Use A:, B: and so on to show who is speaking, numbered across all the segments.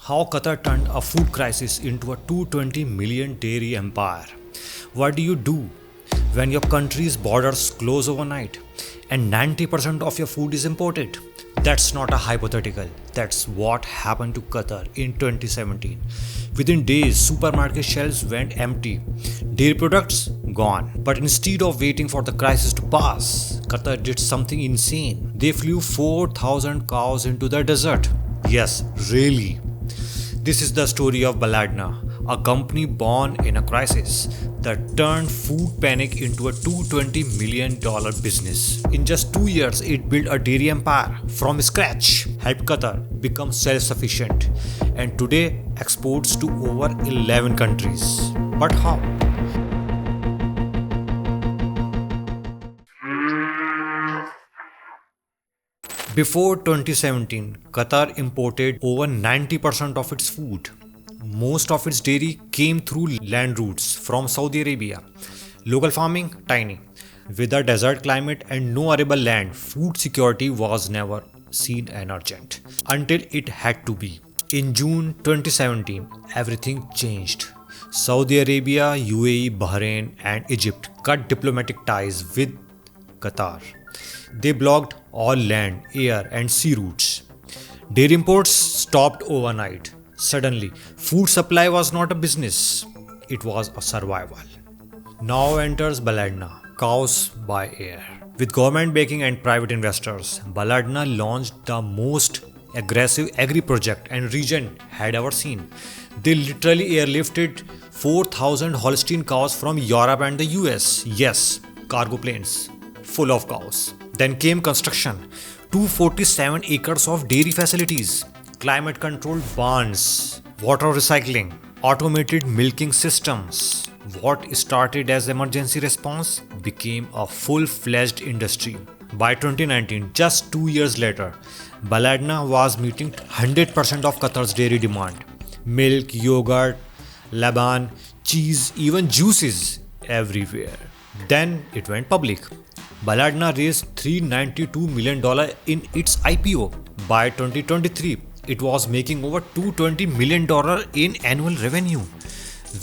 A: How Qatar turned a food crisis into a 220 million dairy empire. What do you do when your country's borders close overnight and 90% of your food is imported? That's not a hypothetical. That's what happened to Qatar in 2017. Within days, supermarket shelves went empty. Dairy products gone. But instead of waiting for the crisis to pass, Qatar did something insane. They flew 4,000 cows into the desert. Yes, really. This is the story of Baladna, a company born in a crisis that turned food panic into a $220 million business. In just 2 years, it built a dairy empire from scratch, helped Qatar become self-sufficient, and today exports to over 11 countries. But how? Before 2017, Qatar imported over 90% of its food. Most of its dairy came through land routes from Saudi Arabia. Local farming, tiny. With a desert climate and no arable land, food security was never seen as urgent until it had to be. In June 2017, everything changed. Saudi Arabia, UAE, Bahrain, and Egypt cut diplomatic ties with Qatar. They blocked all land, air, and sea routes. Dairy imports stopped overnight. Suddenly, food supply was not a business, it was a survival. Now enters Baladna, cows by air. With government backing and private investors, Baladna launched the most aggressive agri project and region had ever seen. They literally airlifted 4,000 Holstein cows from Europe and the US. Yes, cargo planes full of cows. Then came construction, 247 acres of dairy facilities, climate controlled barns, water recycling, automated milking systems. What started as emergency response became a full-fledged industry. By 2019, just 2 years later, Baladna was meeting 100% of Qatar's dairy demand. Milk, yogurt, laban, cheese, even juices everywhere. Then it went public. Baladna raised $392 million in its IPO. By 2023, it was making over $220 million in annual revenue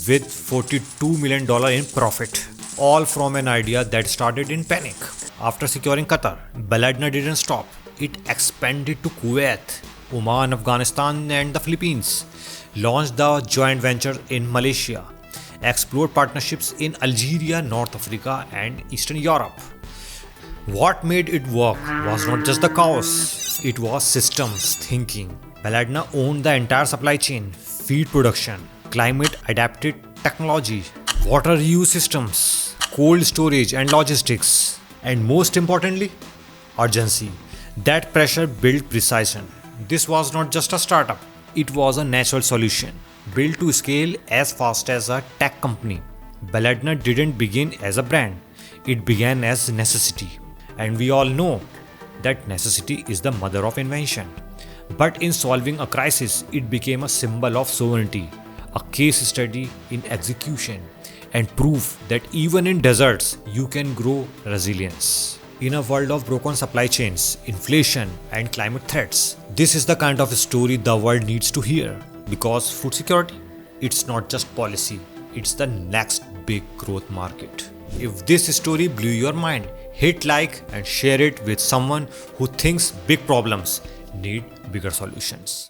A: with $42 million in profit. All from an idea that started in panic. After securing Qatar, Baladna didn't stop. It expanded to Kuwait, Oman, Afghanistan, and the Philippines. Launched the joint venture in Malaysia. Explored partnerships in Algeria, North Africa, and Eastern Europe. What made it work was not just the cows, it was systems thinking. Baladna owned the entire supply chain, feed production, climate adapted technology, water reuse systems, cold storage and logistics, and most importantly, urgency. That pressure built precision. This was not just a startup, it was a natural solution, built to scale as fast as a tech company. Baladna didn't begin as a brand, it began as necessity. And we all know that necessity is the mother of invention. But in solving a crisis, it became a symbol of sovereignty, a case study in execution, and proof that even in deserts, you can grow resilience. In a world of broken supply chains, inflation, and climate threats, this is the kind of story the world needs to hear. Because food security, it's not just policy, it's the next big growth market. If this story blew your mind, hit like and share it with someone who thinks big problems need bigger solutions.